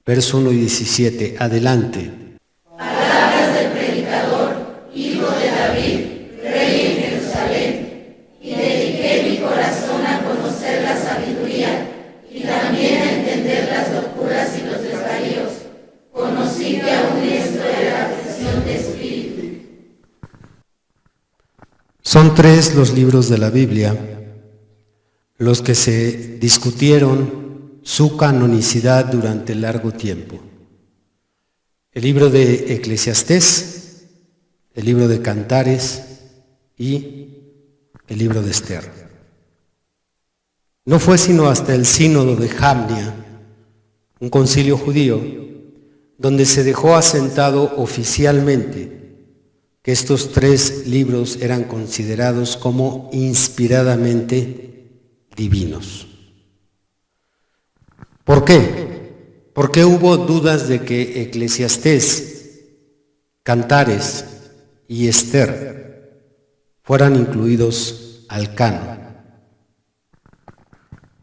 verso 1 y 17. Adelante. Palabras del predicador, hijo de David, rey en Jerusalén, y dediqué mi corazón a conocer la sabiduría y también a entender las locuras y los desvaríos. Conocí que aún esto era aflicción de espíritu. Son 3 los libros de la Biblia, los que se discutieron su canonicidad durante largo tiempo. El libro de Eclesiastés, el libro de Cantares y el libro de Esther. No fue sino hasta el sínodo de Jamnia, un concilio judío, donde se dejó asentado oficialmente que estos 3 libros eran considerados como inspiradamente divinos. ¿Por qué? Porque hubo dudas de que Eclesiastés, Cantares y Esther fueran incluidos al canon.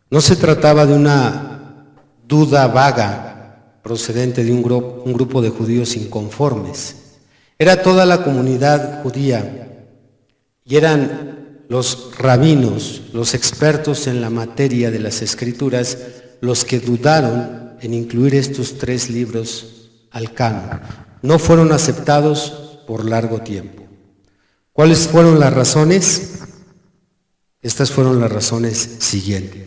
No se trataba de una duda vaga procedente de un grupo de judíos inconformes. Era toda la comunidad judía y eran los rabinos, los expertos en la materia de las Escrituras, los que dudaron en incluir estos 3 libros al canon. No fueron aceptados por largo tiempo. ¿Cuáles fueron las razones? Estas fueron las razones siguientes.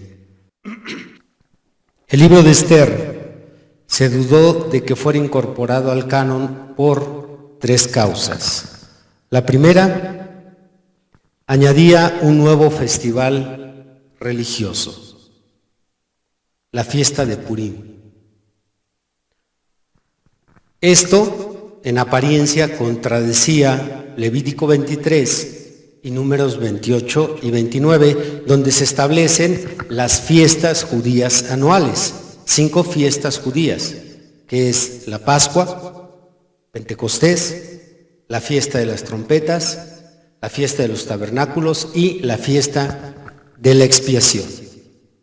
El libro de Esther se dudó de que fuera incorporado al canon por 3 causas. La primera, añadía un nuevo festival religioso, la fiesta de Purim. Esto, en apariencia, contradecía Levítico 23 y Números 28 y 29, donde se establecen las fiestas judías anuales, 5 fiestas judías, que es la Pascua, Pentecostés, la fiesta de las trompetas, la fiesta de los tabernáculos y la fiesta de la expiación.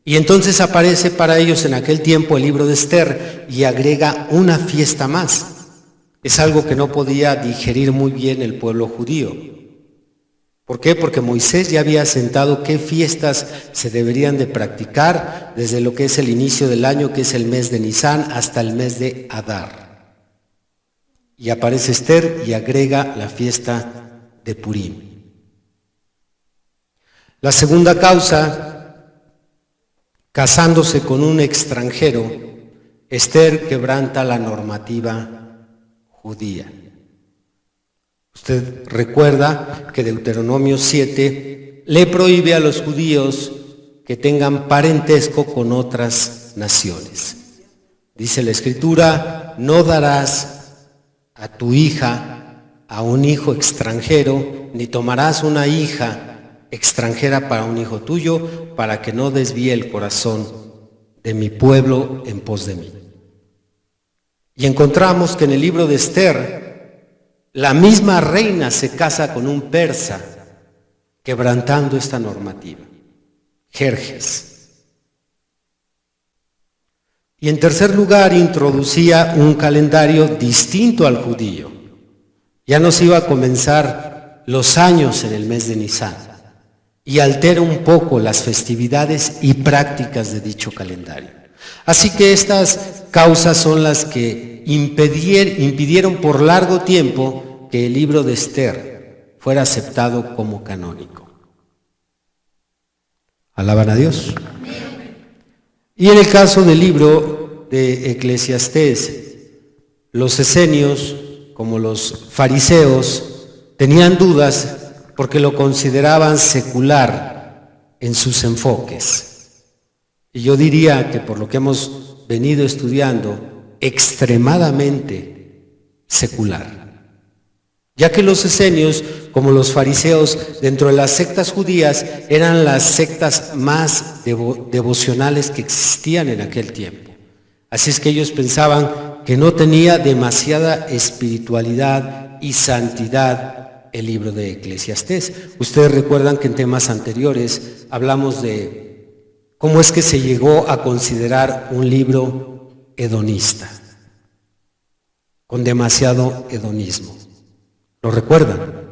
Y entonces aparece para ellos en aquel tiempo el libro de Esther y agrega una fiesta más. Es algo que no podía digerir muy bien el pueblo judío. ¿Por qué? Porque Moisés ya había asentado qué fiestas se deberían de practicar desde lo que es el inicio del año, que es el mes de Nisán, hasta el mes de Adar. Y aparece Esther y agrega la fiesta de Purim. La segunda causa, casándose con un extranjero, Esther quebranta la normativa judía. Usted recuerda que Deuteronomio 7 le prohíbe a los judíos que tengan parentesco con otras naciones. Dice la Escritura, no darás a tu hija a un hijo extranjero, ni tomarás una hija extranjera para un hijo tuyo, para que no desvíe el corazón de mi pueblo en pos de mí. Y encontramos que en el libro de Esther, la misma reina se casa con un persa, quebrantando esta normativa, Jerjes. Y en tercer lugar, introducía un calendario distinto al judío. Ya no se iba a comenzar los años en el mes de Nisán, y altera un poco las festividades y prácticas de dicho calendario. Así que estas causas son las que impidieron por largo tiempo que el libro de Esther fuera aceptado como canónico. ¿Alaban a Dios? Y en el caso del libro de Eclesiastés, los esenios, como los fariseos, tenían dudas porque lo consideraban secular en sus enfoques. Y yo diría que por lo que hemos venido estudiando, extremadamente secular, ya que los esenios, como los fariseos, dentro de las sectas judías, eran las sectas más devocionales que existían en aquel tiempo. Así es que ellos pensaban que no tenía demasiada espiritualidad y santidad el libro de Eclesiastés. Ustedes recuerdan que en temas anteriores hablamos de cómo es que se llegó a considerar un libro hedonista. con demasiado hedonismo. ¿Lo recuerdan?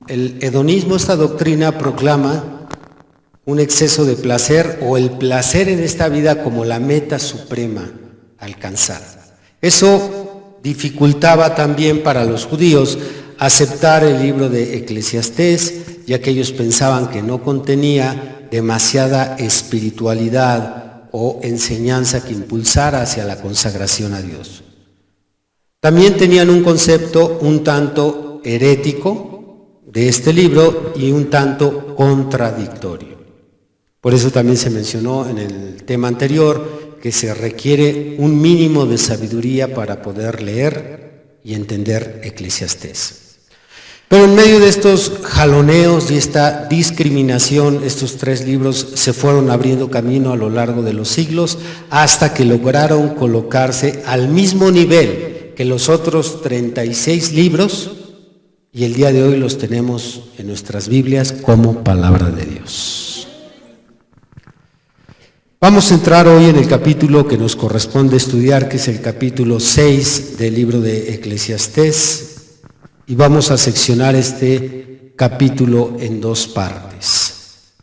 El hedonismo, esta doctrina proclama un exceso de placer o el placer en esta vida como la meta suprema a alcanzar. Eso dificultaba también para los judíos aceptar el libro de Eclesiastés, ya que ellos pensaban que no contenía demasiada espiritualidad o enseñanza que impulsara hacia la consagración a Dios. También tenían un concepto un tanto herético de este libro y un tanto contradictorio. Por eso también se mencionó en el tema anterior que se requiere un mínimo de sabiduría para poder leer y entender Eclesiastés. Pero en medio de estos jaloneos y esta discriminación, estos tres libros se fueron abriendo camino a lo largo de los siglos hasta que lograron colocarse al mismo nivel que los otros 36 libros, y el día de hoy los tenemos en nuestras Biblias como palabra de Dios. Vamos a entrar hoy en el capítulo que nos corresponde estudiar, que es el capítulo 6 del libro de Eclesiastés, y vamos a seccionar este capítulo en dos partes.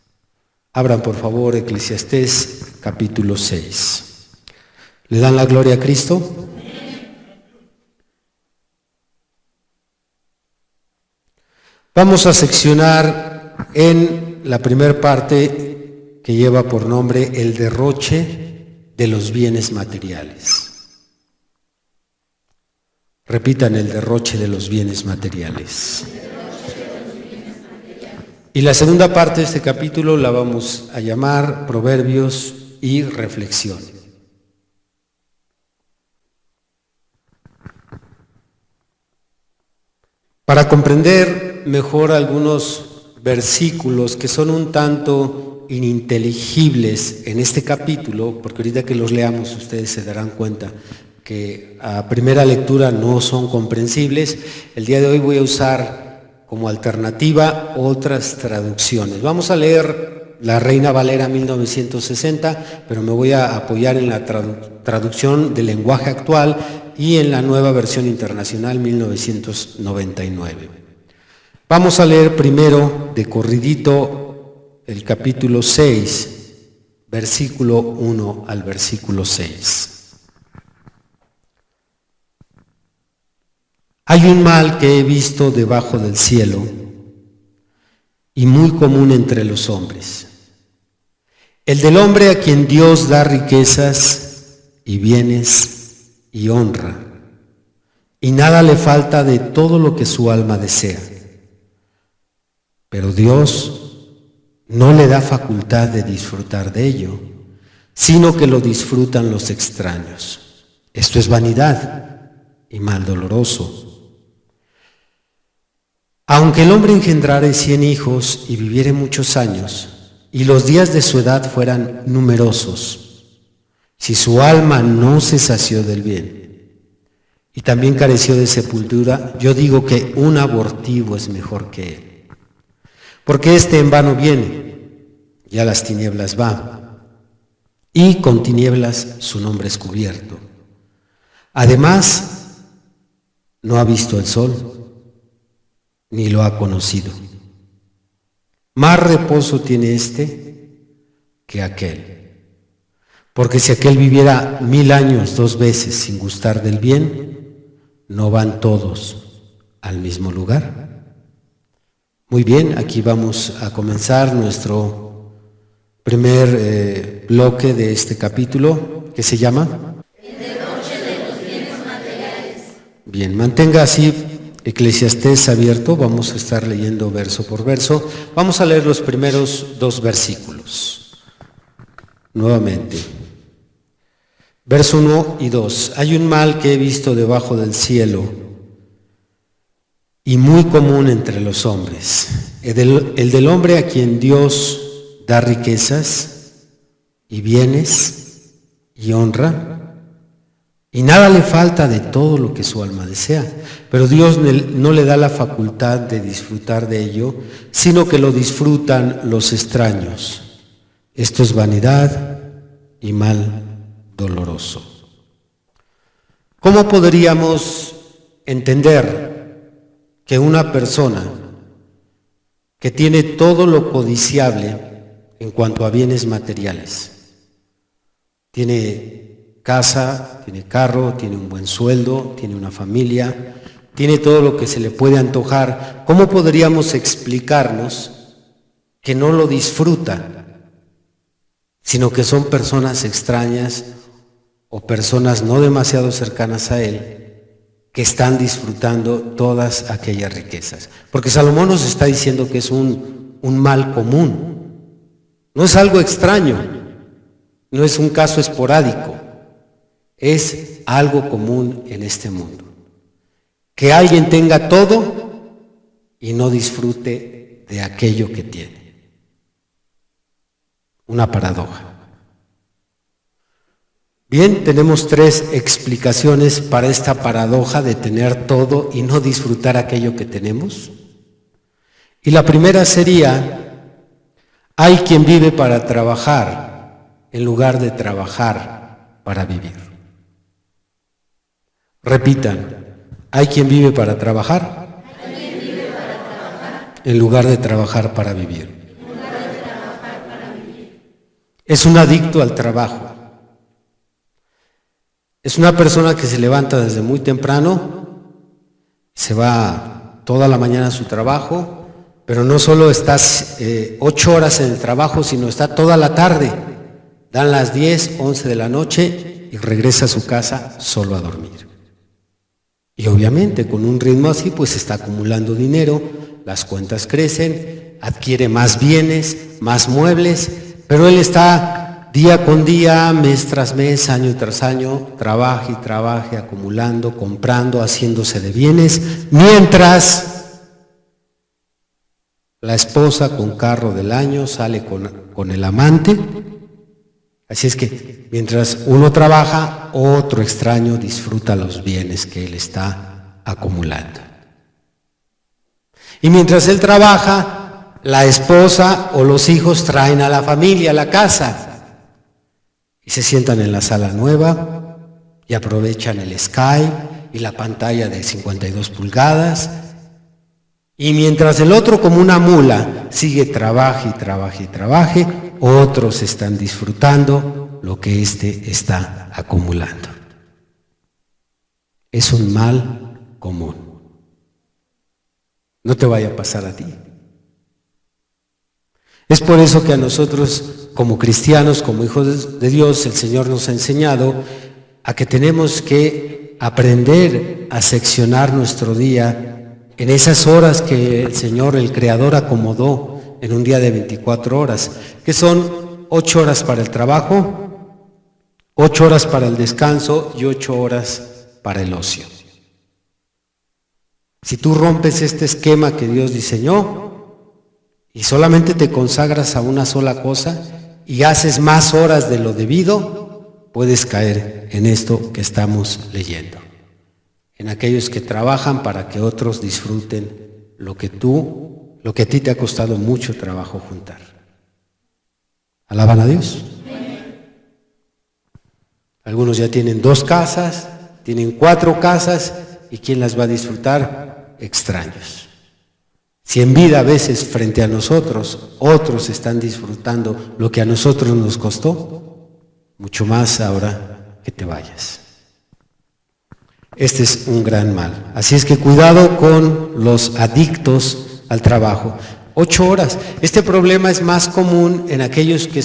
Abran por favor Eclesiastés capítulo 6. ¿Le dan la gloria a Cristo? Vamos a seccionar en la primera parte que lleva por nombre el derroche de los bienes materiales. Repitan: el derroche de los bienes materiales. Y la segunda parte de este capítulo la vamos a llamar Proverbios y Reflexión. Para comprender mejor algunos versículos que son un tanto ininteligibles en este capítulo, porque ahorita que los leamos ustedes se darán cuenta que a primera lectura no son comprensibles, el día de hoy voy a usar como alternativa otras traducciones. Vamos a leer la Reina Valera 1960, pero me voy a apoyar en la traducción del lenguaje actual y en la Nueva Versión Internacional 1999. Vamos a leer primero de corridito el capítulo 6, versículo 1 al versículo 6. Hay un mal que he visto debajo del cielo y muy común entre los hombres, el del hombre a quien Dios da riquezas y bienes y honra, y nada le falta de todo lo que su alma desea. Pero Dios no le da facultad de disfrutar de ello, sino que lo disfrutan los extraños. Esto es vanidad y mal doloroso. Aunque el hombre engendrare 100 hijos y viviere muchos años, y los días de su edad fueran numerosos, si su alma no se sació del bien, y también careció de sepultura, yo digo que un abortivo es mejor que él. Porque éste en vano viene, y a las tinieblas va, y con tinieblas su nombre es cubierto. Además, no ha visto el sol, ni lo ha conocido. Más reposo tiene éste que aquel. Porque si aquel viviera 1000 años 2 veces sin gustar del bien, ¿no van todos al mismo lugar? Muy bien, aquí vamos a comenzar nuestro primer bloque de este capítulo, que se llama El derroche de los bienes materiales. Bien, mantenga así Eclesiastés abierto, vamos a estar leyendo verso por verso. Vamos a leer los primeros 2 versículos. Nuevamente. Verso 1 y 2. Hay un mal que he visto debajo del cielo y muy común entre los hombres, el del hombre a quien Dios da riquezas y bienes y honra, y nada le falta de todo lo que su alma desea, pero Dios no le da la facultad de disfrutar de ello, sino que lo disfrutan los extraños. Esto es vanidad y mal doloroso. ¿Cómo podríamos entender que una persona que tiene todo lo codiciable en cuanto a bienes materiales, tiene casa, tiene carro, tiene un buen sueldo, tiene una familia, tiene todo lo que se le puede antojar, cómo podríamos explicarnos que no lo disfruta, sino que son personas extrañas o personas no demasiado cercanas a él que están disfrutando todas aquellas riquezas? Porque Salomón nos está diciendo que es un mal común, no es algo extraño, no es un caso esporádico, es algo común en este mundo. Que alguien tenga todo y no disfrute de aquello que tiene. Una paradoja. Bien, tenemos 3 explicaciones para esta paradoja de tener todo y no disfrutar aquello que tenemos. Y la primera sería: hay quien vive para trabajar en lugar de trabajar para vivir. Repitan: hay quien vive para trabajar en lugar de trabajar para vivir. Es un adicto al trabajo. Es una persona que se levanta desde muy temprano, se va toda la mañana a su trabajo, pero no solo estás 8 horas en el trabajo, sino está toda la tarde. Dan las 10, 11 de la noche y regresa a su casa solo a dormir. Y obviamente con un ritmo así pues está acumulando dinero, las cuentas crecen, adquiere más bienes, más muebles, pero él está día con día, mes tras mes, año tras año, trabaja y trabaja, acumulando, comprando, haciéndose de bienes, mientras la esposa con carro del año sale con el amante. Así es que mientras uno trabaja, otro extraño disfruta los bienes que él está acumulando. Y mientras él trabaja, la esposa o los hijos traen a la familia a la casa y se sientan en la sala nueva y aprovechan el Skype y la pantalla de 52 pulgadas. Y mientras el otro, como una mula, sigue trabaje y trabaje y trabaje, otros están disfrutando lo que éste está acumulando. Es un mal común. No te vaya a pasar a ti. Es por eso que a nosotros, como cristianos, como hijos de Dios, el Señor nos ha enseñado a que tenemos que aprender a seccionar nuestro día en esas horas que el Señor, el Creador, acomodó en un día de 24 horas, que son 8 horas para el trabajo, 8 horas para el descanso y 8 horas para el ocio. Si tú rompes este esquema que Dios diseñó y solamente te consagras a una sola cosa y haces más horas de lo debido, puedes caer en esto que estamos leyendo, en aquellos que trabajan para que otros disfruten lo que a ti te ha costado mucho trabajo juntar. ¿Alaban a Dios? Algunos ya tienen 2 casas, tienen 4 casas, ¿y quién las va a disfrutar? Extraños. Si en vida a veces frente a nosotros otros están disfrutando lo que a nosotros nos costó, mucho más ahora que te vayas. Este es un gran mal. Así es que cuidado con los adictos al trabajo. 8 horas. Este problema es más común en aquellos que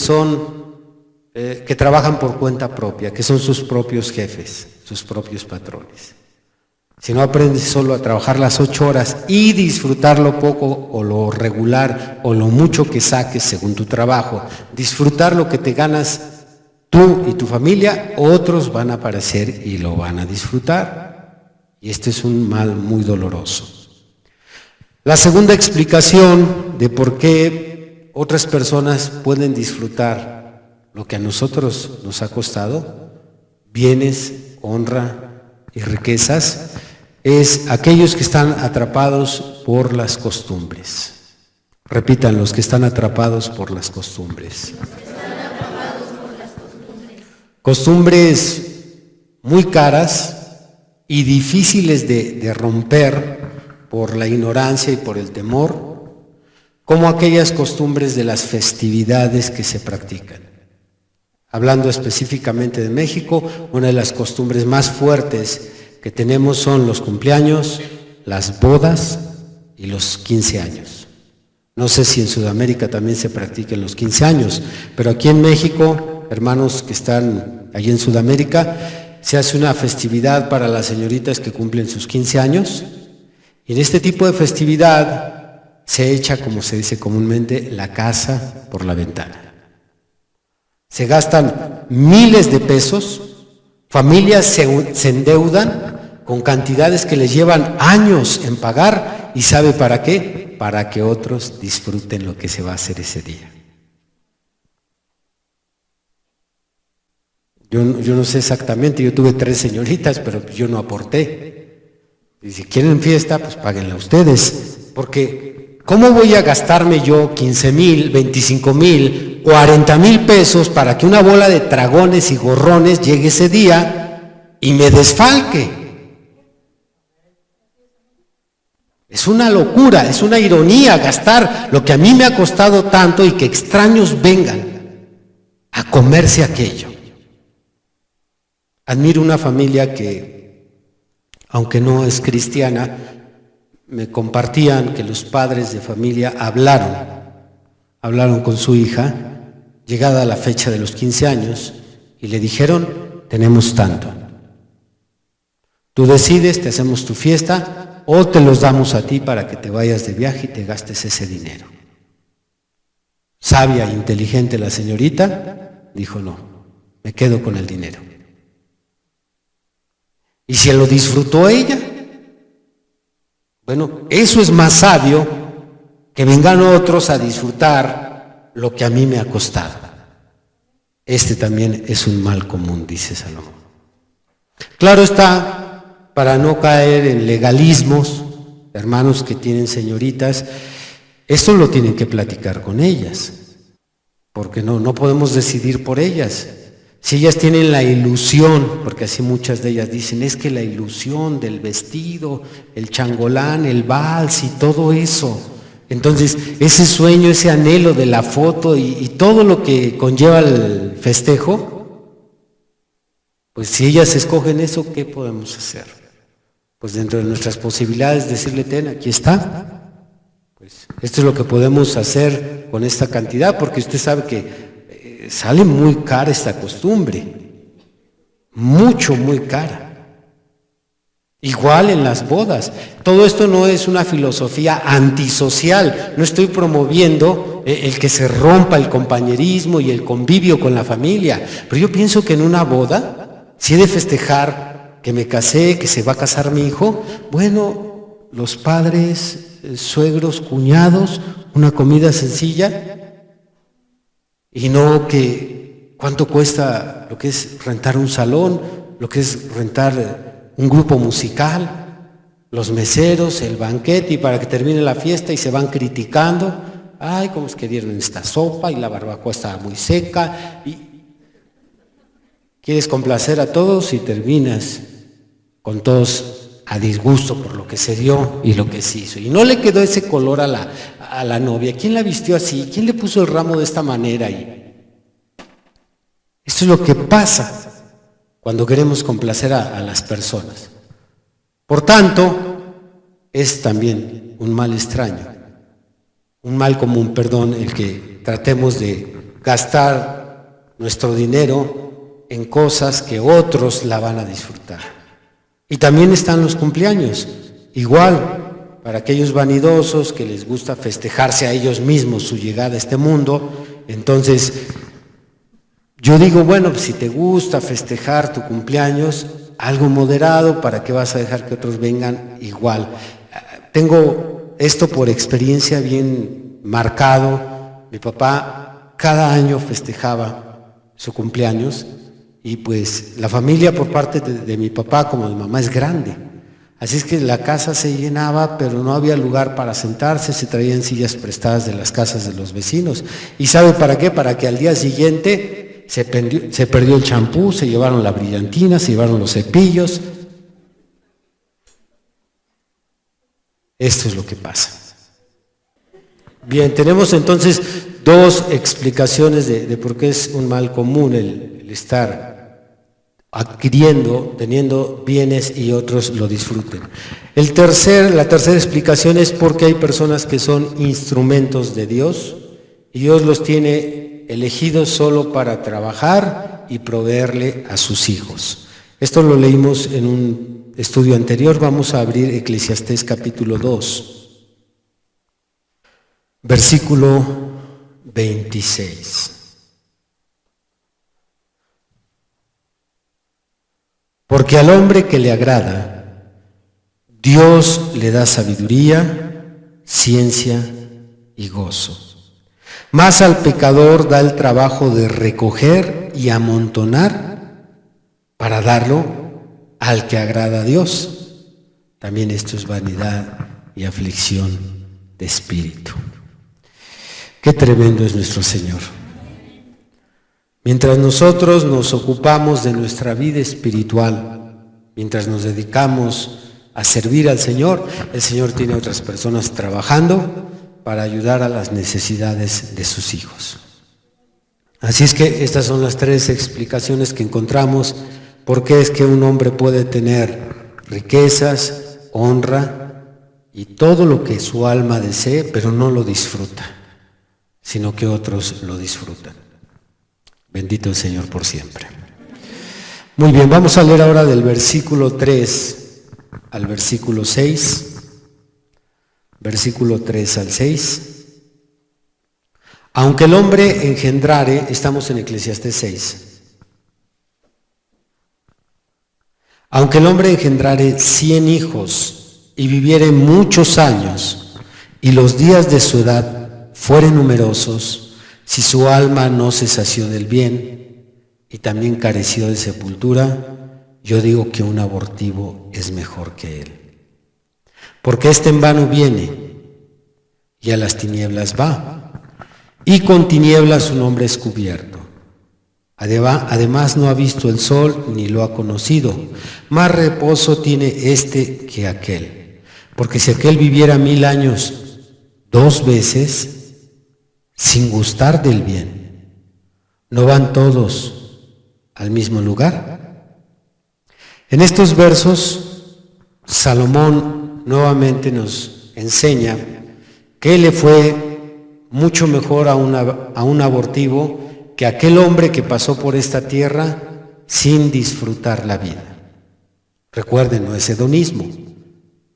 que trabajan por cuenta propia, que son sus propios jefes, sus propios patrones. Si no aprendes solo a trabajar las 8 horas y disfrutar lo poco o lo regular o lo mucho que saques según tu trabajo, disfrutar lo que te ganas tú y tu familia, otros van a aparecer y lo van a disfrutar. Y este es un mal muy doloroso. La segunda explicación de por qué otras personas pueden disfrutar lo que a nosotros nos ha costado, bienes, honra y riquezas, es aquellos que están atrapados por las costumbres. Repitan: los que están atrapados por las costumbres. Costumbres muy caras, y difíciles de romper por la ignorancia y por el temor, como aquellas costumbres de las festividades que se practican. Hablando específicamente de México, una de las costumbres más fuertes que tenemos son los cumpleaños, las bodas y los 15 años. No sé si en Sudamérica también se practiquen los 15 años, pero aquí en México, hermanos que están allí en Sudamérica, se hace una festividad para las señoritas que cumplen sus 15 años, y en este tipo de festividad se echa, como se dice comúnmente, la casa por la ventana. Se gastan miles de pesos, familias se endeudan con cantidades que les llevan años en pagar, ¿y sabe para qué? Para que otros disfruten lo que se va a hacer ese día. Yo no sé exactamente, yo tuve 3 señoritas, pero yo no aporté. Y si quieren fiesta, pues páguenla ustedes, porque ¿cómo voy a gastarme yo 15,000, 25,000, 40,000 pesos para que una bola de dragones y gorrones llegue ese día y me desfalque? Es una locura, es una ironía gastar lo que a mí me ha costado tanto y que extraños vengan a comerse aquello. Admiro una familia que, aunque no es cristiana, me compartían que los padres de familia hablaron con su hija, llegada la fecha de los 15 años, y le dijeron: tenemos tanto. Tú decides, te hacemos tu fiesta, o te los damos a ti para que te vayas de viaje y te gastes ese dinero. Sabia e inteligente la señorita, dijo: no, me quedo con el dinero. ¿Y si lo disfrutó ella? Bueno, eso es más sabio que vengan otros a disfrutar lo que a mí me ha costado. Este también es un mal común, dice Salomón. Claro está, para no caer en legalismos, hermanos que tienen señoritas, esto lo tienen que platicar con ellas, porque no podemos decidir por ellas. Si ellas tienen la ilusión, porque así muchas de ellas dicen, es que la ilusión del vestido, el changolán, el vals y todo eso, entonces ese sueño, ese anhelo de la foto y todo lo que conlleva el festejo, pues si ellas escogen eso, ¿qué podemos hacer? Pues dentro de nuestras posibilidades decirle: ten, aquí está. Pues esto es lo que podemos hacer con esta cantidad, porque usted sabe que sale muy cara esta costumbre, muy cara. Igual en las bodas. Todo esto no es una filosofía antisocial, no estoy promoviendo el que se rompa el compañerismo y el convivio con la familia, pero yo pienso que en una boda, si he de festejar que me casé, que se va a casar mi hijo, bueno, los padres, suegros, cuñados, una comida sencilla. Y no que cuánto cuesta lo que es rentar un salón, lo que es rentar un grupo musical, los meseros, el banquete, y para que termine la fiesta y se van criticando: ay, cómo es que dieron esta sopa y la barbacoa estaba muy seca, y quieres complacer a todos y terminas con todos a disgusto por lo que se dio y lo que se hizo. Y no le quedó ese color a la novia. ¿Quién la vistió así? ¿Quién le puso el ramo de esta manera? Esto es lo que pasa cuando queremos complacer a las personas. Por tanto, es también un mal extraño, un mal común, perdón, el que tratemos de gastar nuestro dinero en cosas que otros la van a disfrutar. Y también están los cumpleaños, igual, para aquellos vanidosos que les gusta festejarse a ellos mismos su llegada a este mundo. Entonces, yo digo, bueno, pues si te gusta festejar tu cumpleaños, algo moderado, ¿para qué vas a dejar que otros vengan igual? Tengo esto por experiencia bien marcado. Mi papá cada año festejaba su cumpleaños, y pues la familia por parte de mi papá como de mamá es grande. Así es que la casa se llenaba, pero no había lugar para sentarse, se traían sillas prestadas de las casas de los vecinos. ¿Y sabe para qué? Para que al día siguiente se perdió el champú, se llevaron la brillantina, se llevaron los cepillos. Esto es lo que pasa. Bien, tenemos entonces dos explicaciones de por qué es un mal común el estar adquiriendo, teniendo bienes y otros lo disfruten. La tercera explicación es porque hay personas que son instrumentos de Dios y Dios los tiene elegidos solo para trabajar y proveerle a sus hijos. Esto lo leímos en un estudio anterior. Vamos a abrir Eclesiastés capítulo 2. Versículo 26. Porque al hombre que le agrada, Dios le da sabiduría, ciencia y gozo. Mas al pecador da el trabajo de recoger y amontonar para darlo al que agrada a Dios. También esto es vanidad y aflicción de espíritu. Qué tremendo es nuestro Señor. Mientras nosotros nos ocupamos de nuestra vida espiritual, mientras nos dedicamos a servir al Señor, el Señor tiene otras personas trabajando para ayudar a las necesidades de sus hijos. Así es que estas son las tres explicaciones que encontramos por qué es que un hombre puede tener riquezas, honra y todo lo que su alma desee, pero no lo disfruta, sino que otros lo disfrutan. Bendito el Señor por siempre. Muy bien, vamos a leer ahora del versículo 3 al versículo 6. Versículo 3 al 6. Aunque el hombre engendrare, estamos en Eclesiastés 6. Aunque el hombre engendrare 100 hijos y viviere muchos años, y los días de su edad fueren numerosos, si su alma no se sació del bien y también careció de sepultura, yo digo que un abortivo es mejor que él. Porque éste en vano viene y a las tinieblas va, y con tinieblas su nombre es cubierto. Además no ha visto el sol ni lo ha conocido, más reposo tiene este que aquel. Porque si aquel viviera 1000 años 2 veces, sin gustar del bien, ¿no van todos al mismo lugar? En estos versos, Salomón nuevamente nos enseña que le fue mucho mejor a un abortivo que aquel hombre que pasó por esta tierra sin disfrutar la vida. Recuerden, no es hedonismo.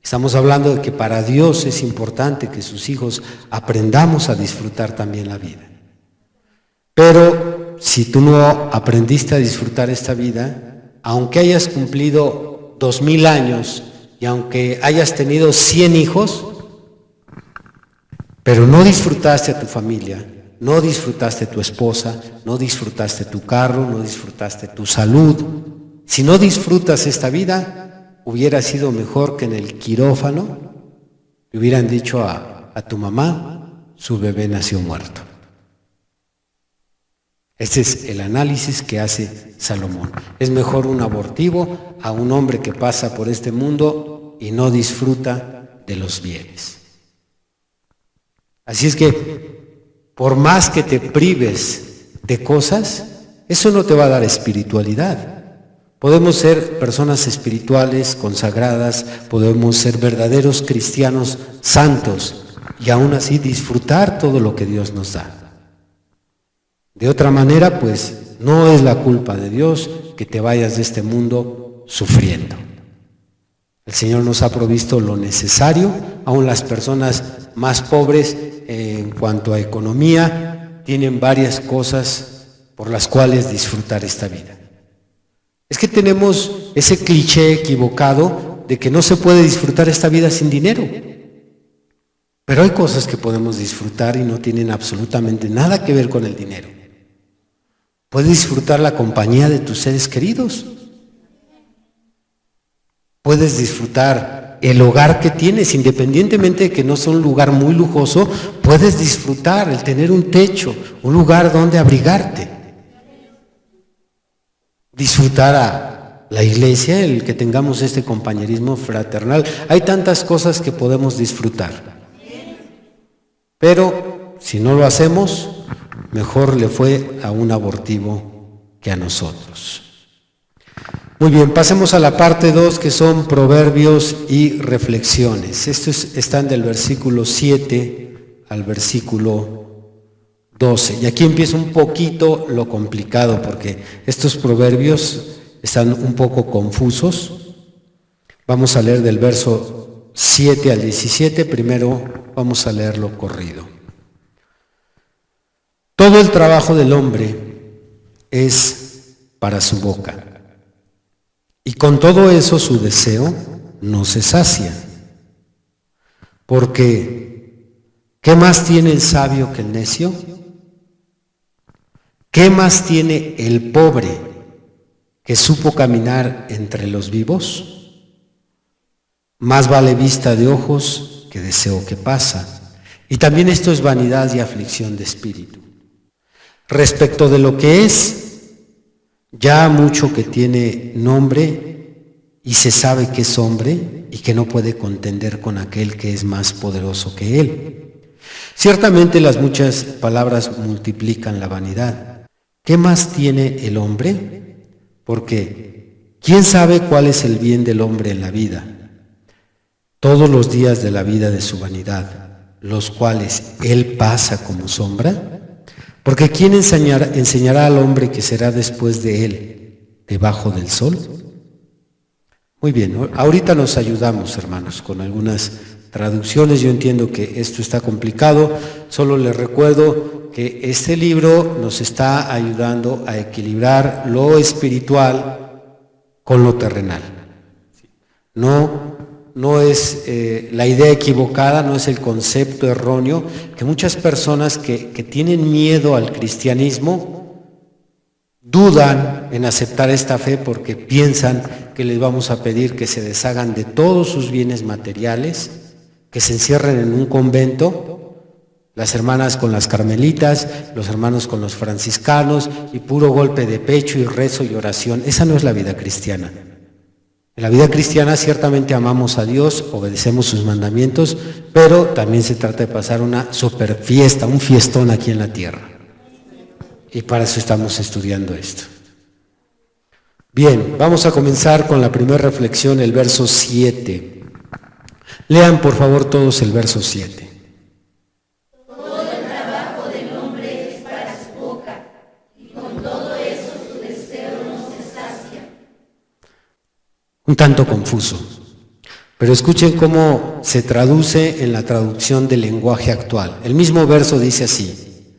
Estamos hablando de que para Dios es importante que sus hijos aprendamos a disfrutar también la vida. Pero si tú no aprendiste a disfrutar esta vida, aunque hayas cumplido 2000 años y aunque hayas tenido 100 hijos, pero no disfrutaste a tu familia, no disfrutaste tu esposa, no disfrutaste tu carro, no disfrutaste tu salud, si no disfrutas esta vida, hubiera sido mejor que en el quirófano le hubieran dicho a tu mamá, su bebé nació muerto. Este es el análisis que hace Salomón. Es mejor un abortivo a un hombre que pasa por este mundo y no disfruta de los bienes. Así es que, por más que te prives de cosas, eso no te va a dar espiritualidad. Podemos ser personas espirituales, consagradas, podemos ser verdaderos cristianos santos y aún así disfrutar todo lo que Dios nos da. De otra manera, pues, no es la culpa de Dios que te vayas de este mundo sufriendo. El Señor nos ha provisto lo necesario, aún las personas más pobres en cuanto a economía tienen varias cosas por las cuales disfrutar esta vida. Es que tenemos ese cliché equivocado de que no se puede disfrutar esta vida sin dinero. Pero hay cosas que podemos disfrutar y no tienen absolutamente nada que ver con el dinero. Puedes disfrutar la compañía de tus seres queridos. Puedes disfrutar el hogar que tienes, independientemente de que no sea un lugar muy lujoso, puedes disfrutar el tener un techo, un lugar donde abrigarte. Disfrutar la iglesia, el que tengamos este compañerismo fraternal. Hay tantas cosas que podemos disfrutar. Pero si no lo hacemos, mejor le fue a un abortivo que a nosotros. Muy bien, pasemos a la parte 2, que son proverbios y reflexiones. Estos están del versículo 7 al versículo 12. Y aquí empieza un poquito lo complicado, porque estos proverbios están un poco confusos. Vamos a leer del verso 7 al 17. Primero vamos a leerlo corrido. Todo el trabajo del hombre es para su boca, y con todo eso su deseo no se sacia. Porque, ¿qué más tiene el sabio que el necio? ¿Qué más tiene el pobre que supo caminar entre los vivos? Más vale vista de ojos que deseo que pasa. Y también esto es vanidad y aflicción de espíritu. Respecto de lo que es, ya mucho que tiene nombre y se sabe que es hombre y que no puede contender con aquel que es más poderoso que él. Ciertamente las muchas palabras multiplican la vanidad. ¿Qué más tiene el hombre? Porque ¿quién sabe cuál es el bien del hombre en la vida? Todos los días de la vida de su vanidad, los cuales él pasa como sombra. Porque ¿quién enseñará al hombre que será después de él debajo del sol? Muy bien, ahorita nos ayudamos, hermanos, con algunas traducciones. Yo entiendo que esto está complicado, solo les recuerdo que este libro nos está ayudando a equilibrar lo espiritual con lo terrenal. No es la idea equivocada, no es el concepto erróneo, que muchas personas que tienen miedo al cristianismo dudan en aceptar esta fe porque piensan que les vamos a pedir que se deshagan de todos sus bienes materiales, que se encierren en un convento, las hermanas con las carmelitas, los hermanos con los franciscanos, y puro golpe de pecho y rezo y oración. Esa no es la vida cristiana. En la vida cristiana ciertamente amamos a Dios, obedecemos sus mandamientos, pero también se trata de pasar una super fiesta, un fiestón aquí en la tierra. Y para eso estamos estudiando esto. Bien, vamos a comenzar con la primera reflexión, el verso 7. Lean por favor todos el verso 7. Todo el trabajo del hombre es para su boca, y con todo eso su deseo no se sacia. Un tanto confuso, pero escuchen cómo se traduce en la traducción del lenguaje actual. El mismo verso dice así: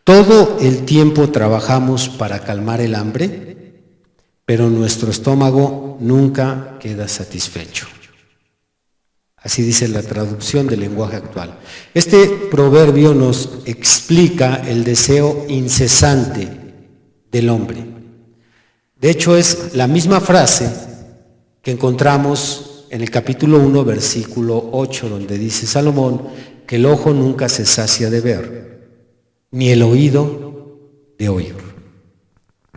todo el tiempo trabajamos para calmar el hambre, pero nuestro estómago nunca queda satisfecho. Así dice la traducción del lenguaje actual. Este proverbio nos explica el deseo incesante del hombre. De hecho, es la misma frase que encontramos en el capítulo 1, versículo 8, donde dice Salomón que el ojo nunca se sacia de ver, ni el oído de oír.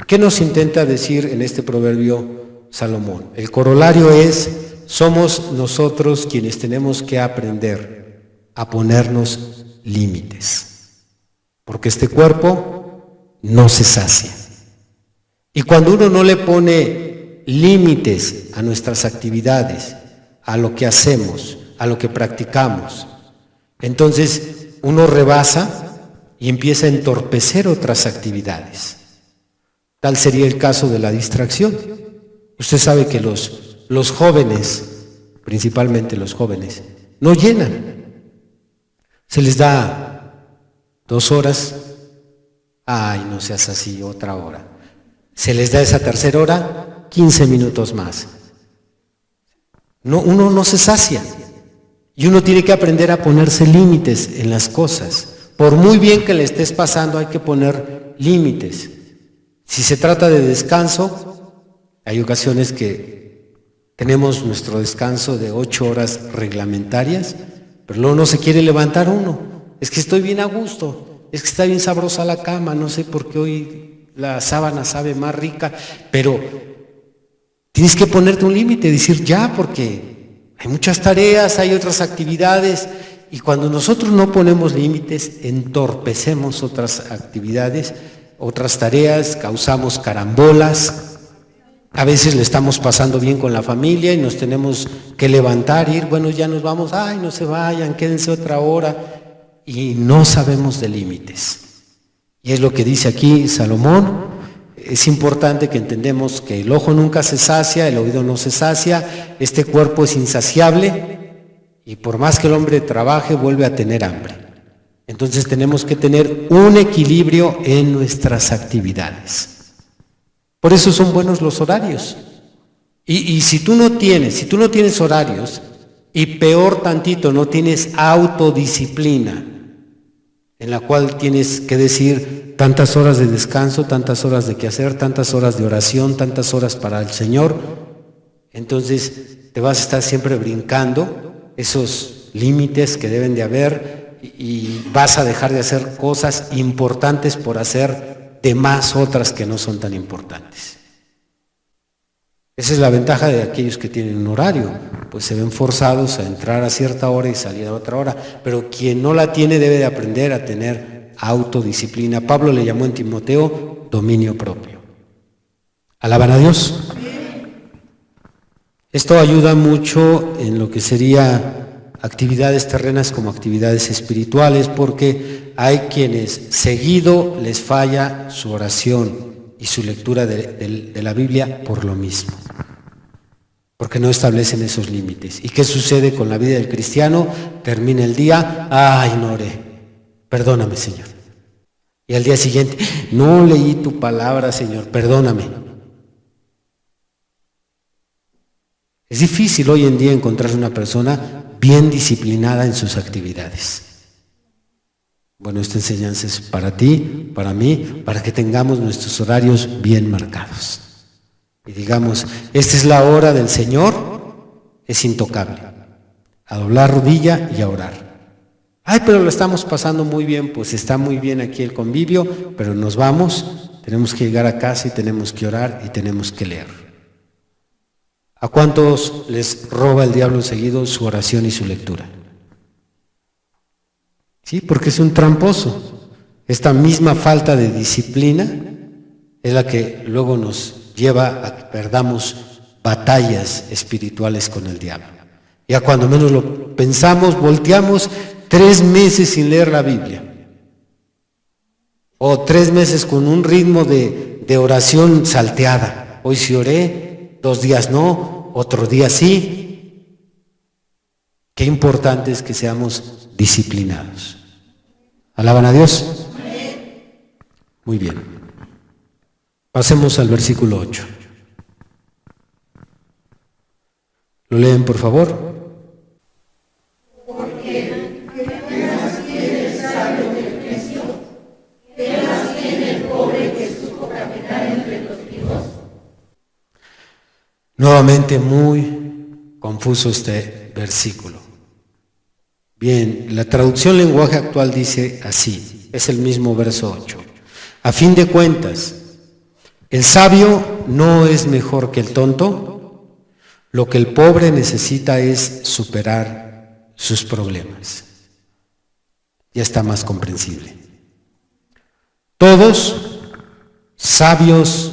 ¿Qué nos intenta decir en este proverbio Salomón? El corolario es: somos nosotros quienes tenemos que aprender a ponernos límites, porque este cuerpo no se sacia. Y cuando uno no le pone límites a nuestras actividades, a lo que hacemos, a lo que practicamos, entonces uno rebasa y empieza a entorpecer otras actividades. Tal sería el caso de la distracción. Usted sabe que los jóvenes, principalmente los jóvenes, no llenan. Se les da 2 horas, ay, no seas así, otra hora. Se les da esa tercera hora, 15 minutos más. Uno no se sacia y uno tiene que aprender a ponerse límites en las cosas. Por muy bien que le estés pasando, hay que poner límites. Si se trata de descanso, hay ocasiones que tenemos nuestro descanso de 8 horas reglamentarias, pero luego no se quiere levantar uno. Es que estoy bien a gusto, es que está bien sabrosa la cama, no sé por qué hoy la sábana sabe más rica, pero tienes que ponerte un límite, decir ya, porque hay muchas tareas, hay otras actividades, y cuando nosotros no ponemos límites, entorpecemos otras actividades, otras tareas, causamos carambolas. A veces le estamos pasando bien con la familia y nos tenemos que levantar, ir, bueno, ya nos vamos, ay, no se vayan, quédense otra hora, y no sabemos de límites. Y es lo que dice aquí Salomón. Es importante que entendemos que el ojo nunca se sacia, el oído no se sacia, este cuerpo es insaciable y por más que el hombre trabaje vuelve a tener hambre. Entonces tenemos que tener un equilibrio en nuestras actividades. Por eso son buenos los horarios. Y si tú no tienes horarios, y peor tantito, no tienes autodisciplina, en la cual tienes que decir tantas horas de descanso, tantas horas de quehacer, tantas horas de oración, tantas horas para el Señor, entonces te vas a estar siempre brincando esos límites que deben de haber y vas a dejar de hacer cosas importantes por hacer de más otras que no son tan importantes. Esa es la ventaja de aquellos que tienen un horario, pues se ven forzados a entrar a cierta hora y salir a otra hora, pero quien no la tiene debe de aprender a tener autodisciplina. Pablo le llamó en Timoteo dominio propio. ¿Alaban a Dios? Esto ayuda mucho en lo que sería actividades terrenas como actividades espirituales, porque hay quienes seguido les falla su oración y su lectura de la Biblia por lo mismo, porque no establecen esos límites. ¿Y qué sucede con la vida del cristiano? Termina el día, ay, no oré, perdóname, Señor. Y al día siguiente, no leí tu palabra, Señor, perdóname. Es difícil hoy en día encontrar una persona bien disciplinada en sus actividades. Bueno, esta enseñanza es para ti, para mí, para que tengamos nuestros horarios bien marcados. Y digamos, esta es la hora del Señor, es intocable. A doblar rodilla y a orar. Ay, pero lo estamos pasando muy bien, pues está muy bien aquí el convivio, pero nos vamos, tenemos que llegar a casa y tenemos que orar y tenemos que leer. ¿A cuántos les roba el diablo seguido su oración y su lectura? Sí, porque es un tramposo. Esta misma falta de disciplina es la que luego nos lleva a que perdamos batallas espirituales con el diablo. Ya cuando menos lo pensamos, volteamos 3 meses sin leer la Biblia. O 3 meses con un ritmo de oración salteada. Hoy sí oré, 2 días no, otro día sí. Qué importante es que seamos disciplinados. ¿Alaban a Dios? Muy bien. Pasemos al versículo 8. ¿Lo leen, por favor? Porque ¿qué más tiene el sabio que el necio? ¿Qué más tiene el pobre que supo caminar entre los vivos? Nuevamente muy confuso este versículo. Bien, la traducción lenguaje actual dice así, es el mismo verso 8. A fin de cuentas, el sabio no es mejor que el tonto, lo que el pobre necesita es superar sus problemas. Ya está más comprensible. Todos, sabios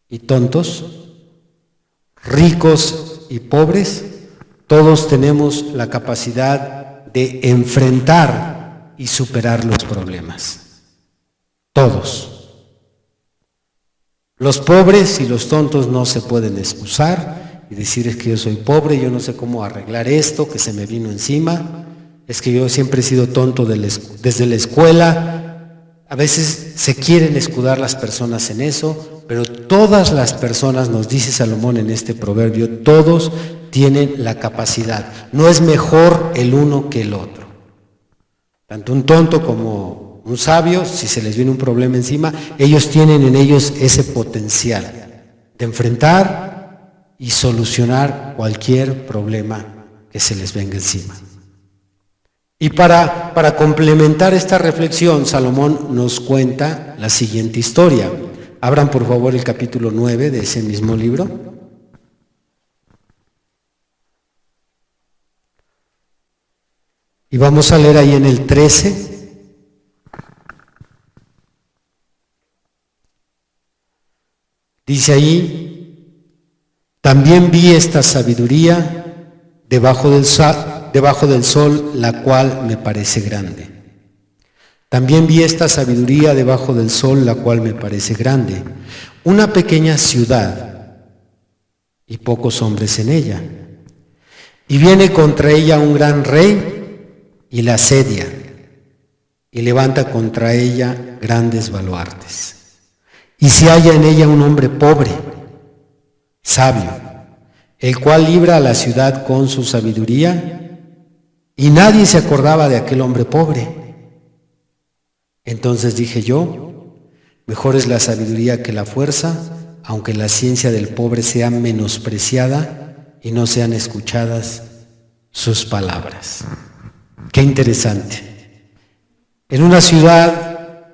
y tontos, ricos y pobres, todos tenemos la capacidad de enfrentar y superar los problemas. Todos. Los pobres y los tontos no se pueden excusar y decir es que yo soy pobre, yo no sé cómo arreglar esto que se me vino encima, es que yo siempre he sido tonto desde la escuela. A veces se quieren escudar las personas en eso, pero todas las personas, nos dice Salomón en este proverbio, todos tienen la capacidad. No es mejor el uno que el otro. Tanto un tonto como un sabio, si se les viene un problema encima, ellos tienen en ellos ese potencial de enfrentar y solucionar cualquier problema que se les venga encima. Y para complementar esta reflexión, Salomón nos cuenta la siguiente historia. Abran por favor el capítulo 9 de ese mismo libro. Y vamos a leer ahí en el 13. Dice ahí: también vi esta sabiduría debajo del sol, la cual me parece grande. También vi esta sabiduría debajo del sol, la cual me parece grande. Una pequeña ciudad y pocos hombres en ella. Y viene contra ella un gran rey y la asedia, y levanta contra ella grandes baluartes. Y se halla en ella un hombre pobre, sabio, el cual libra a la ciudad con su sabiduría, y nadie se acordaba de aquel hombre pobre. Entonces dije yo: mejor es la sabiduría que la fuerza, aunque la ciencia del pobre sea menospreciada y no sean escuchadas sus palabras. Qué interesante. En una ciudad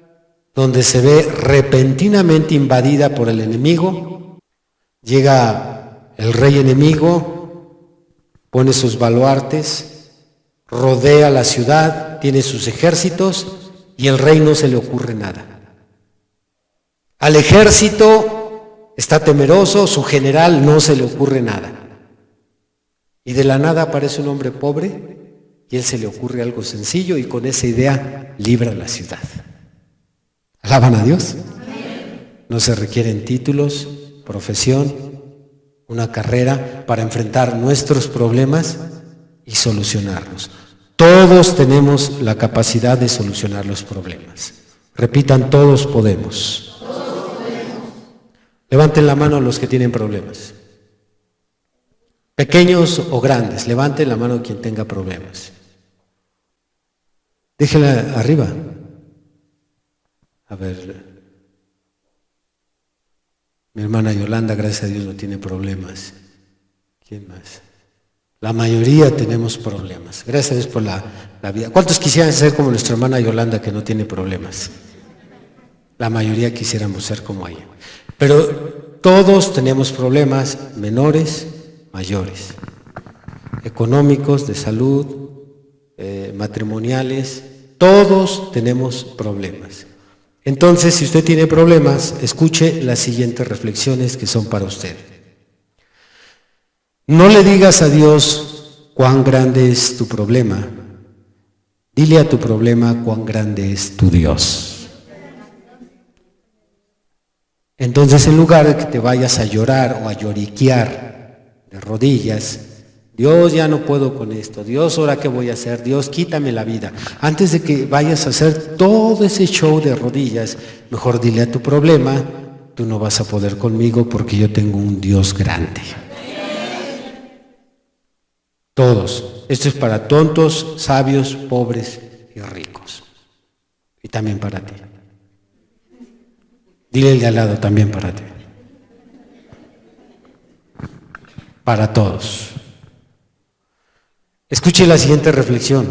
donde se ve repentinamente invadida por el enemigo, llega el rey enemigo, pone sus baluartes, rodea la ciudad, tiene sus ejércitos y al rey no se le ocurre nada. Al ejército está temeroso, su general no se le ocurre nada. Y de la nada aparece un hombre pobre y él se le ocurre algo sencillo y con esa idea libra la ciudad. ¿Alaban a Dios? No se requieren títulos, profesión, una carrera para enfrentar nuestros problemas y solucionarlos. Todos tenemos la capacidad de solucionar los problemas. Repitan: todos podemos. Todos podemos. Levanten la mano los que tienen problemas. Pequeños o grandes, levanten la mano quien tenga problemas. Déjela arriba. A ver, mi hermana Yolanda, gracias a Dios, no tiene problemas. ¿Quién más? La mayoría tenemos problemas. Gracias a Dios por la vida. ¿Cuántos quisieran ser como nuestra hermana Yolanda, que no tiene problemas? La mayoría quisiéramos ser como ella. Pero todos tenemos problemas, menores, mayores, económicos, de salud, matrimoniales. Todos tenemos problemas. Entonces, si usted tiene problemas, escuche las siguientes reflexiones que son para usted. No le digas a Dios cuán grande es tu problema. Dile a tu problema cuán grande es tu Dios. Entonces, en lugar de que te vayas a llorar o a lloriquear de rodillas, Dios, ya no puedo con esto. Dios, ¿ahora qué voy a hacer? Dios, quítame la vida. Antes de que vayas a hacer todo ese show de rodillas, mejor dile a tu problema: tú no vas a poder conmigo porque yo tengo un Dios grande. Todos. Esto es para tontos, sabios, pobres y ricos. Y también para ti. Dile el de al lado: también para ti. Para todos. Escuche la siguiente reflexión.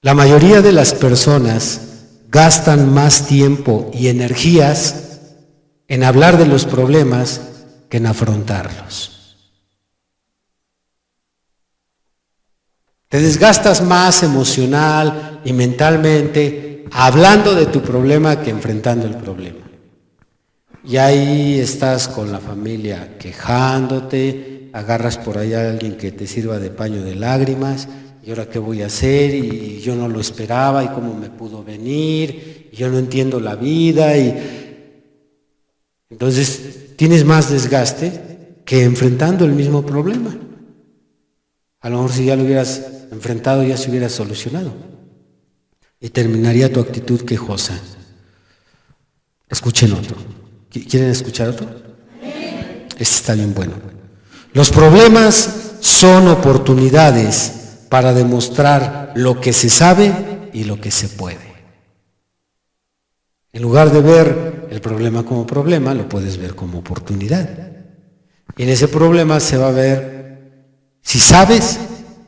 La mayoría de las personas gastan más tiempo y energías en hablar de los problemas que en afrontarlos. Te desgastas más emocional y mentalmente hablando de tu problema que enfrentando el problema. Y ahí estás con la familia quejándote, agarras por allá a alguien que te sirva de paño de lágrimas, y ahora qué voy a hacer, y yo no lo esperaba, y cómo me pudo venir, y yo no entiendo la vida, y entonces tienes más desgaste que enfrentando el mismo problema. A lo mejor si ya lo hubieras enfrentado ya se hubiera solucionado y terminaría tu actitud quejosa. Escuchen otro. ¿Quieren escuchar otro? Este está bien bueno. Los problemas son oportunidades para demostrar lo que se sabe y lo que se puede. En lugar de ver el problema como problema, lo puedes ver como oportunidad. Y en ese problema se va a ver si sabes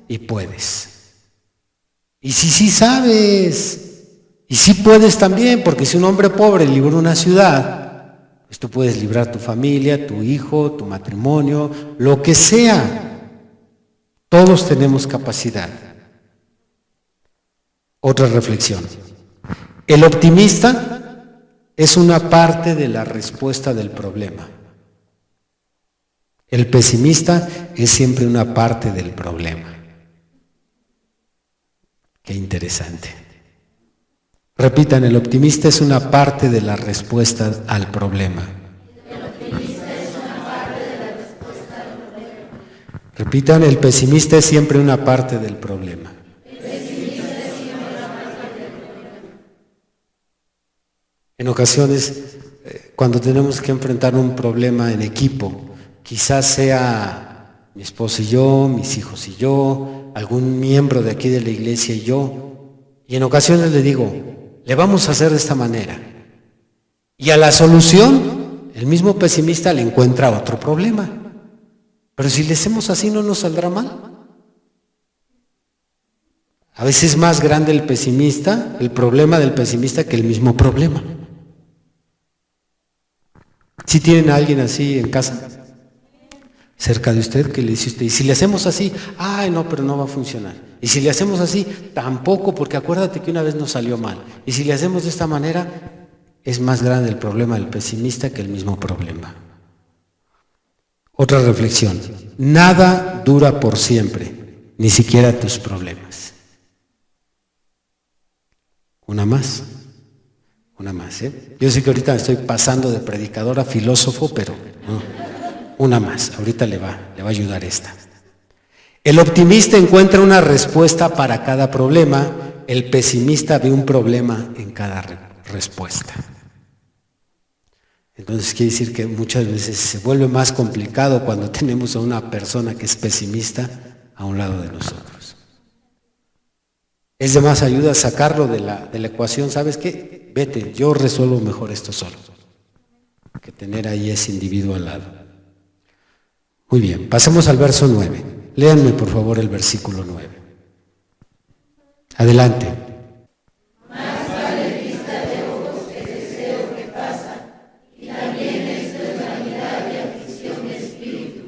y puedes. Y si sí sabes, Y sí puedes también, porque si un hombre pobre libra una ciudad, pues tú puedes librar tu familia, tu hijo, tu matrimonio, lo que sea. Todos tenemos capacidad. Otra reflexión. El optimista es una parte de la respuesta del problema. El pesimista es siempre una parte del problema. Qué interesante. Repitan, el optimista es una parte de la respuesta al problema. El optimista es una parte de la respuesta al problema. Repitan, el pesimista es siempre una parte del problema. El pesimista es siempre una parte del problema. En ocasiones, cuando tenemos que enfrentar un problema en equipo, quizás sea mi esposa y yo, mis hijos y yo, algún miembro de aquí de la iglesia y yo, y en ocasiones le digo, le vamos a hacer de esta manera. Y a la solución, el mismo pesimista le encuentra otro problema. Pero si le hacemos así, ¿no nos saldrá mal? A veces es más grande el pesimista, el problema del pesimista, que el mismo problema. ¿Sí tienen a alguien así en casa? Cerca de usted, que le dice usted, y si le hacemos así, ay no, pero no va a funcionar. Y si le hacemos así, tampoco, porque acuérdate que una vez nos salió mal. Y si le hacemos de esta manera, es más grande el problema del pesimista que el mismo problema. Otra reflexión. Nada dura por siempre, ni siquiera tus problemas. Una más. Una más, ¿eh? Yo sé que ahorita me estoy pasando de predicador a filósofo, pero no. Una más, ahorita le va a ayudar esta. El optimista encuentra una respuesta para cada problema, el pesimista ve un problema en cada respuesta. Entonces quiere decir que muchas veces se vuelve más complicado cuando tenemos a una persona que es pesimista a un lado de nosotros. Es de más ayuda sacarlo de la ecuación, ¿sabes qué? Vete, yo resuelvo mejor esto solo, que tener ahí ese individuo al lado. Muy bien, pasemos al verso 9. Léanme por favor el versículo 9. Adelante. Más vale vista de ojos que deseo que pasa, y también esto es vanidad y aflicción de espíritu.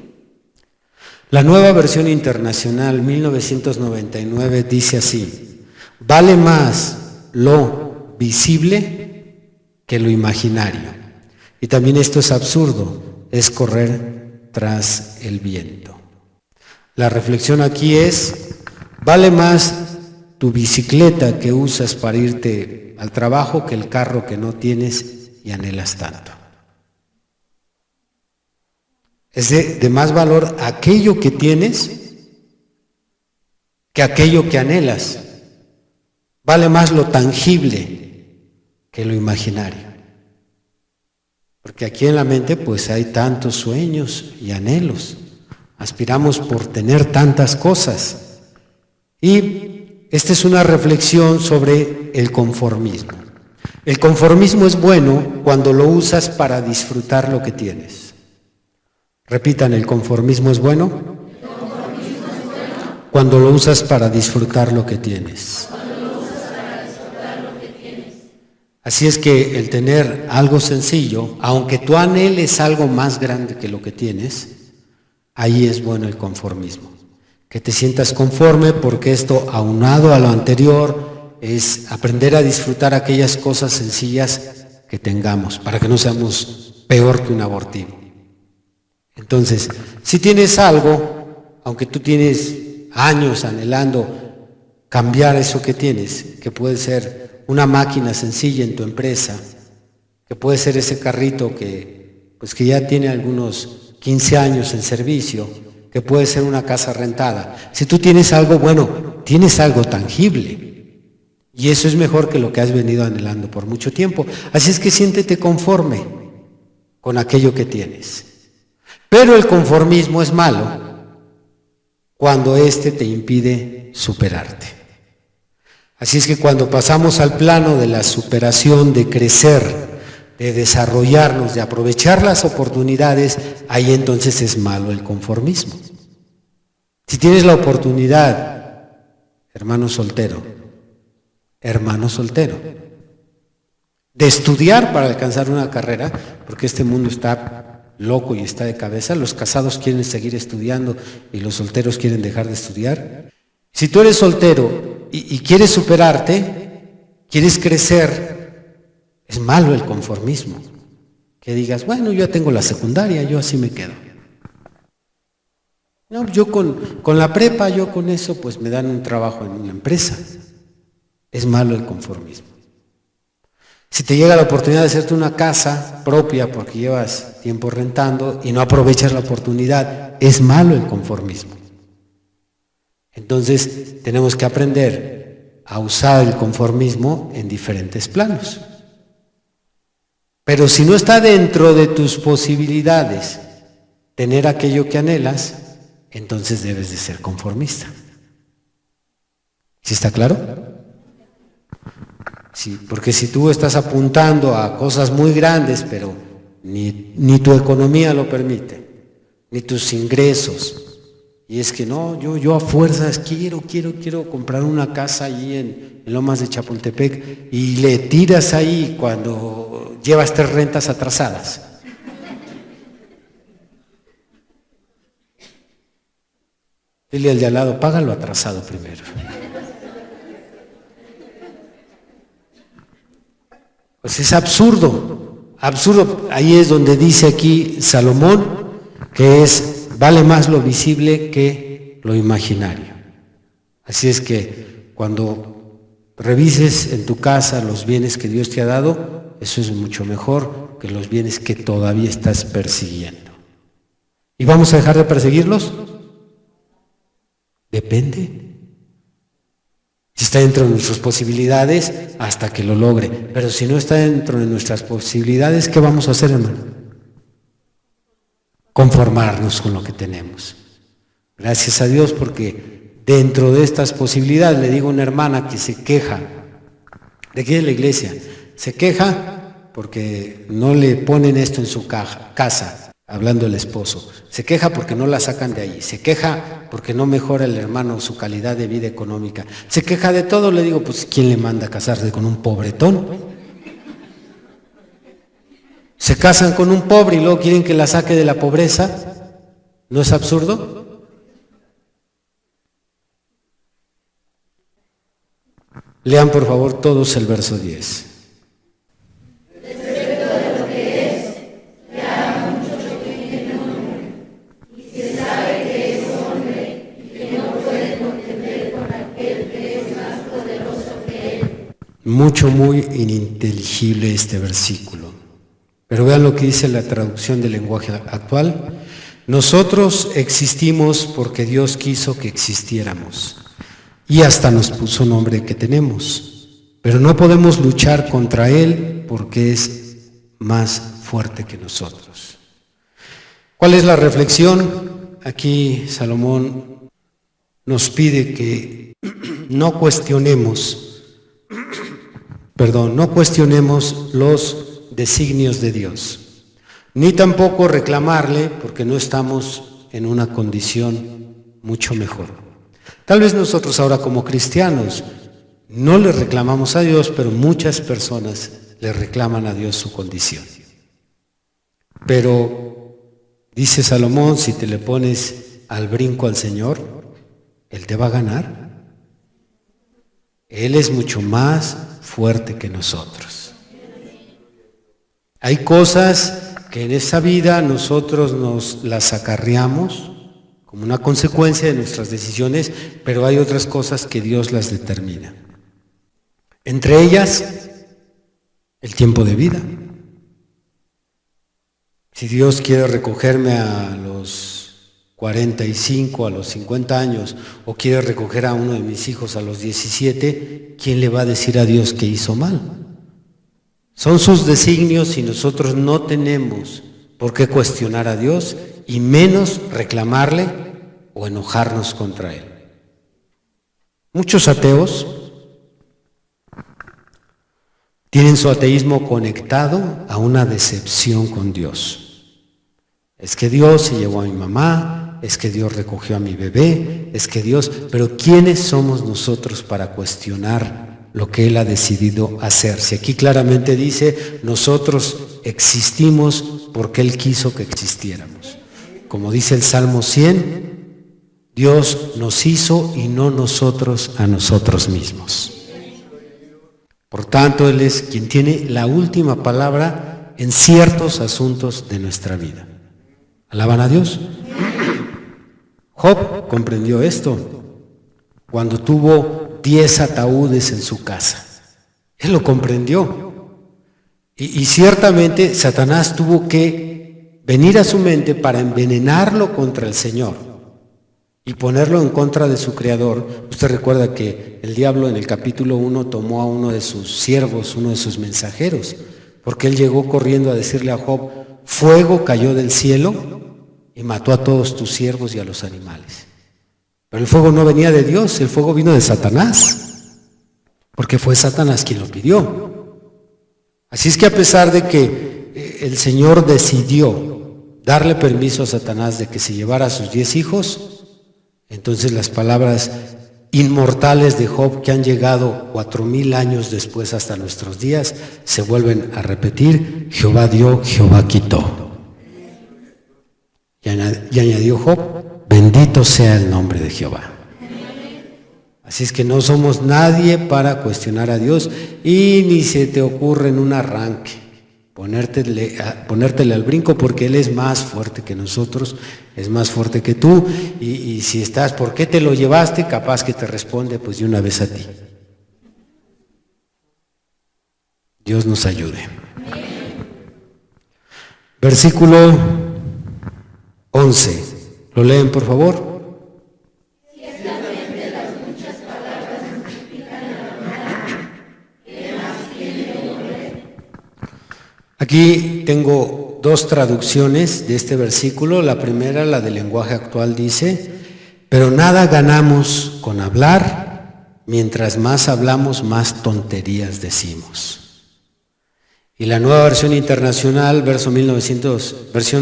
La Nueva Versión Internacional 1999 dice así: vale más lo visible que lo imaginario. Y también esto es absurdo, es correr tras el viento. La reflexión aquí es, vale más tu bicicleta que usas para irte al trabajo que el carro que no tienes y anhelas tanto. Es de más valor aquello que tienes que aquello que anhelas. Vale más lo tangible que lo imaginario. Porque aquí en la mente pues hay tantos sueños y anhelos. Aspiramos por tener tantas cosas. Y esta es una reflexión sobre el conformismo. El conformismo es bueno cuando lo usas para disfrutar lo que tienes. Repitan, ¿el conformismo es bueno? El conformismo es bueno cuando lo usas para disfrutar lo que tienes. Así es que el tener algo sencillo, aunque tú anheles algo más grande que lo que tienes, ahí es bueno el conformismo. Que te sientas conforme, porque esto, aunado a lo anterior, es aprender a disfrutar aquellas cosas sencillas que tengamos, para que no seamos peor que un abortivo. Entonces, si tienes algo, aunque tú tienes años anhelando cambiar eso que tienes, que puede ser una máquina sencilla en tu empresa, que puede ser ese carrito que ya tiene algunos 15 años en servicio, que puede ser una casa rentada. Si tú tienes algo, bueno, tienes algo tangible. Y eso es mejor que lo que has venido anhelando por mucho tiempo. Así es que siéntete conforme con aquello que tienes. Pero el conformismo es malo cuando éste te impide superarte. Así es que cuando pasamos al plano de la superación, de crecer, de desarrollarnos, de aprovechar las oportunidades, ahí entonces es malo el conformismo. Si tienes la oportunidad, hermano soltero, de estudiar para alcanzar una carrera, porque este mundo está loco y está de cabeza. Los casados quieren seguir estudiando y los solteros quieren dejar de estudiar. Si tú eres soltero y quieres superarte, quieres crecer, es malo el conformismo. Que digas, bueno, yo ya tengo la secundaria, yo así me quedo. No, yo con la prepa, yo con eso, pues me dan un trabajo en una empresa. Es malo el conformismo. Si te llega la oportunidad de hacerte una casa propia porque llevas tiempo rentando y no aprovechas la oportunidad, es malo el conformismo. Entonces, tenemos que aprender a usar el conformismo en diferentes planos. Pero si no está dentro de tus posibilidades tener aquello que anhelas, entonces debes de ser conformista. ¿Sí está claro? Sí, porque si tú estás apuntando a cosas muy grandes, pero ni tu economía lo permite, ni tus ingresos, y es que no, yo a fuerzas quiero comprar una casa allí en Lomas de Chapultepec, y le tiras ahí cuando llevas 3 rentas atrasadas. Dile al de al lado, págalo atrasado primero. Pues es absurdo. Ahí es donde dice aquí Salomón que vale más lo visible que lo imaginario. Así es que cuando revises en tu casa los bienes que Dios te ha dado, eso es mucho mejor que los bienes que todavía estás persiguiendo. ¿Y vamos a dejar de perseguirlos? Depende. Si está dentro de nuestras posibilidades, hasta que lo logre. Pero si no está dentro de nuestras posibilidades, ¿qué vamos a hacer, hermano? Conformarnos con lo que tenemos. Gracias a Dios, porque dentro de estas posibilidades, le digo a una hermana que se queja, de aquí de la iglesia, se queja porque no le ponen esto en su casa. Hablando el esposo, se queja porque no la sacan de ahí, se queja porque no mejora el hermano su calidad de vida económica, se queja de todo. Le digo, pues ¿quién le manda a casarse con un pobretón? Se casan con un pobre y luego quieren que la saque de la pobreza. ¿No es absurdo? Lean por favor todos el verso 10. Muy ininteligible este versículo. Pero vean lo que dice la traducción del lenguaje actual. Nosotros existimos porque Dios quiso que existiéramos y hasta nos puso nombre que tenemos. Pero no podemos luchar contra Él porque es más fuerte que nosotros. ¿Cuál es la reflexión? Aquí Salomón nos pide que no cuestionemos los designios de Dios, ni tampoco reclamarle porque no estamos en una condición mucho mejor. Tal vez nosotros ahora como cristianos no le reclamamos a Dios, pero muchas personas le reclaman a Dios su condición. Pero dice Salomón, si te le pones al brinco al Señor, Él te va a ganar. Él es mucho más fuerte que nosotros. Hay cosas que en esta vida nosotros nos las acarreamos como una consecuencia de nuestras decisiones, pero hay otras cosas que Dios las determina. Entre ellas, el tiempo de vida. Si Dios quiere recogerme a los 45, a los 50 años, o quiere recoger a uno de mis hijos a los 17, ¿quién le va a decir a Dios que hizo mal? Son sus designios y nosotros no tenemos por qué cuestionar a Dios y menos reclamarle o enojarnos contra Él. Muchos ateos tienen su ateísmo conectado a una decepción con Dios. Es que Dios se llevó a mi mamá, es que Dios recogió a mi bebé, es que Dios... Pero ¿quiénes somos nosotros para cuestionar lo que Él ha decidido hacer. Si aquí claramente dice, nosotros existimos porque Él quiso que existiéramos. Como dice el Salmo 100, Dios nos hizo y no nosotros a nosotros mismos. Por tanto, Él es quien tiene la última palabra en ciertos asuntos de nuestra vida. ¿Alaban a Dios? Job comprendió esto cuando tuvo 10 ataúdes en su casa. Él lo comprendió. Y ciertamente Satanás tuvo que venir a su mente para envenenarlo contra el Señor y ponerlo en contra de su Creador. Usted recuerda que el diablo en el capítulo 1 tomó a uno de sus siervos, uno de sus mensajeros, porque él llegó corriendo a decirle a Job, fuego cayó del cielo y mató a todos tus siervos y a los animales. Pero el fuego no venía de Dios, el fuego vino de Satanás, porque fue Satanás quien lo pidió. Así es que a pesar de que el Señor decidió darle permiso a Satanás de que se llevara a sus 10 hijos, entonces las palabras inmortales de Job, que han llegado 4000 años después hasta nuestros días, se vuelven a repetir: Jehová dio, Jehová quitó. Y añadió Job: bendito sea el nombre de Jehová. Así es que no somos nadie para cuestionar a Dios, y ni se te ocurre en un arranque ponértele al brinco, porque Él es más fuerte que nosotros, es más fuerte que tú, y si estás, ¿por qué te lo llevaste? Capaz que te responde pues de una vez a ti. Dios nos ayude. Versículo 11. ¿Lo leen, por favor? Aquí tengo 2 traducciones de este versículo. La primera, la del lenguaje actual, dice: pero nada ganamos con hablar, mientras más hablamos, más tonterías decimos. Y la Nueva Versión Internacional, versión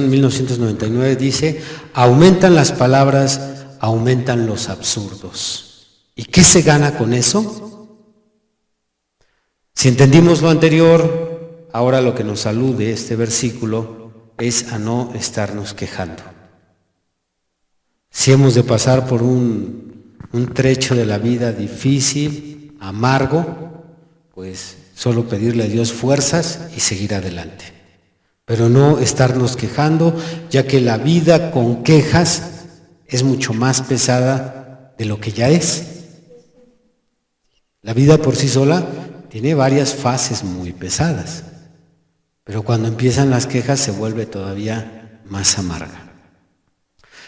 1999, dice: aumentan las palabras, aumentan los absurdos. ¿Y qué se gana con eso? Si entendimos lo anterior, ahora lo que nos alude este versículo es a no estarnos quejando. Si hemos de pasar por un trecho de la vida difícil, amargo, pues solo pedirle a Dios fuerzas y seguir adelante. Pero no estarnos quejando, ya que la vida con quejas es mucho más pesada de lo que ya es. La vida por sí sola tiene varias fases muy pesadas, pero cuando empiezan las quejas se vuelve todavía más amarga.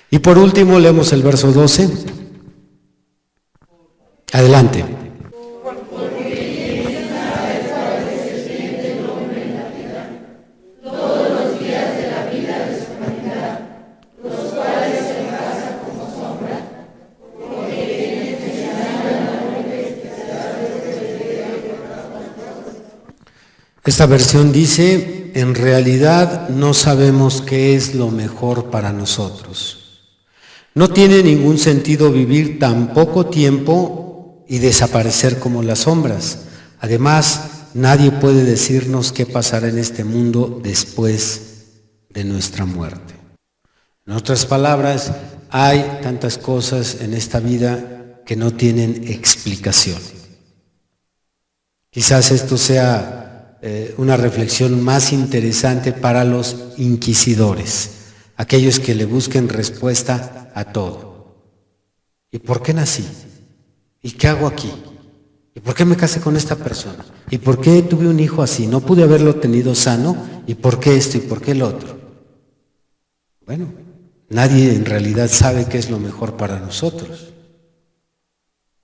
Y por último leemos el verso 12. Adelante. Esta versión dice: en realidad no sabemos qué es lo mejor para nosotros. No tiene ningún sentido vivir tan poco tiempo y desaparecer como las sombras. Además, nadie puede decirnos qué pasará en este mundo después de nuestra muerte. En otras palabras, hay tantas cosas en esta vida que no tienen explicación. Quizás esto sea una reflexión más interesante para los inquisidores, aquellos que le busquen respuesta a todo. ¿Y por qué nací? ¿Y qué hago aquí? ¿Y por qué me casé con esta persona? ¿Y por qué tuve un hijo así? ¿No pude haberlo tenido sano? ¿Y por qué esto y por qué el otro? Bueno, nadie en realidad sabe qué es lo mejor para nosotros.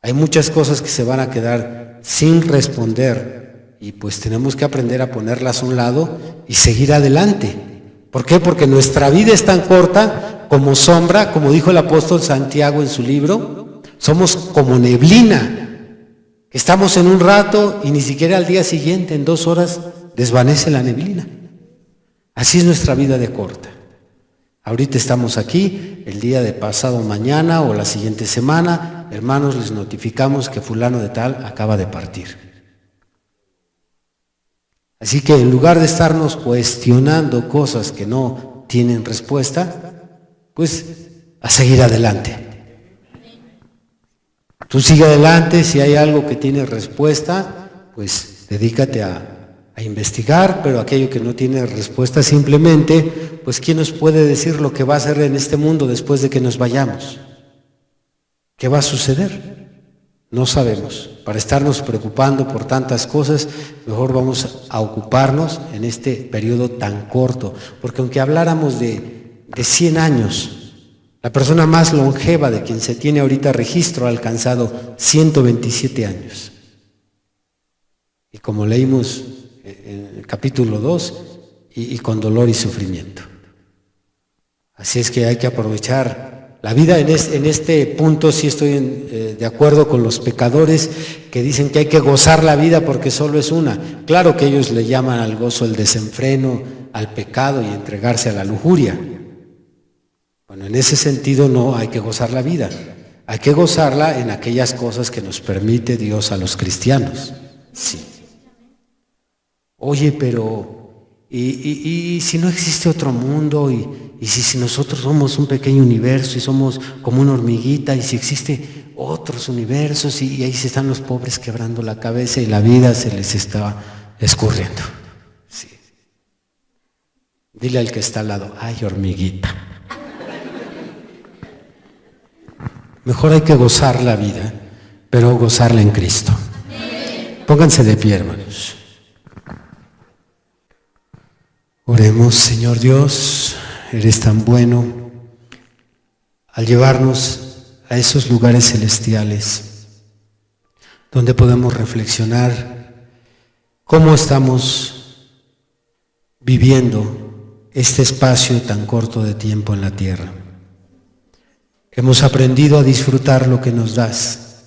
Hay muchas cosas que se van a quedar sin responder, y pues tenemos que aprender a ponerlas a un lado y seguir adelante. ¿Por qué? Porque nuestra vida es tan corta como sombra, como dijo el apóstol Santiago en su libro. Somos como neblina, que estamos en un rato y ni siquiera al día siguiente, en 2 horas, desvanece la neblina. Así es nuestra vida de corta. Ahorita estamos aquí, el día de pasado mañana o la siguiente semana hermanos, les notificamos que fulano de tal acaba de partir. Así que en lugar de estarnos cuestionando cosas que no tienen respuesta, pues a seguir adelante. Tú sigue adelante, si hay algo que tiene respuesta, pues dedícate a investigar, pero aquello que no tiene respuesta simplemente, pues ¿quién nos puede decir lo que va a hacer en este mundo después de que nos vayamos? ¿Qué va a suceder? No sabemos. Para estarnos preocupando por tantas cosas, mejor vamos a ocuparnos en este periodo tan corto, porque aunque habláramos de 100 años, la persona más longeva de quien se tiene ahorita registro ha alcanzado 127 años. Y como leímos en el capítulo 2, y con dolor y sufrimiento. Así es que hay que aprovechar la vida. En este punto sí estoy de acuerdo con los pecadores que dicen que hay que gozar la vida porque solo es una. Claro que ellos le llaman al gozo el desenfreno, al pecado y entregarse a la lujuria. Bueno, en ese sentido no hay que gozar la vida. Hay que gozarla en aquellas cosas que nos permite Dios a los cristianos. Sí. Oye, pero ¿y si no existe otro mundo? ¿Y si nosotros somos un pequeño universo y somos como una hormiguita? ¿Y si existe otros universos? Y ahí se están los pobres quebrando la cabeza y la vida se les está escurriendo. Sí. Dile al que está al lado, ay, hormiguita. Mejor hay que gozar la vida, pero gozarla en Cristo. Pónganse de pie, hermanos. Oremos. Señor Dios, eres tan bueno al llevarnos a esos lugares celestiales donde podemos reflexionar cómo estamos viviendo este espacio tan corto de tiempo en la tierra. Hemos aprendido a disfrutar lo que nos das.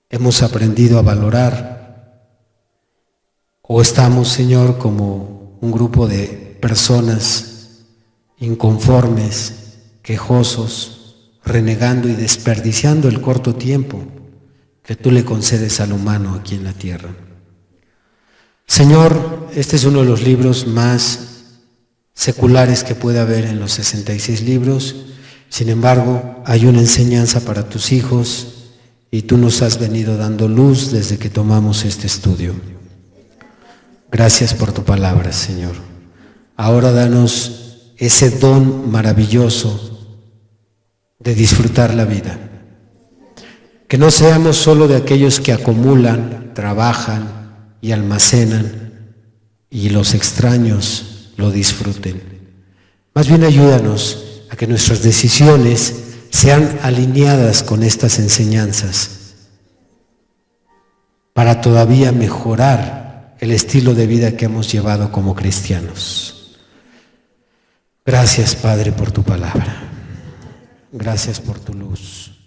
Hemos aprendido a valorar. ¿O estamos, Señor, como un grupo de personas inconformes, quejosos, renegando y desperdiciando el corto tiempo que tú le concedes al humano aquí en la tierra? Señor, este es uno de los libros más seculares que puede haber en los 66 libros. Sin embargo, hay una enseñanza para tus hijos y tú nos has venido dando luz desde que tomamos este estudio. Gracias por tu palabra, Señor. Ahora danos ese don maravilloso de disfrutar la vida. Que no seamos solo de aquellos que acumulan, trabajan y almacenan y los extraños lo disfruten. Más bien ayúdanos a que nuestras decisiones sean alineadas con estas enseñanzas para todavía mejorar el estilo de vida que hemos llevado como cristianos. Gracias, Padre, por tu palabra. Gracias por tu luz.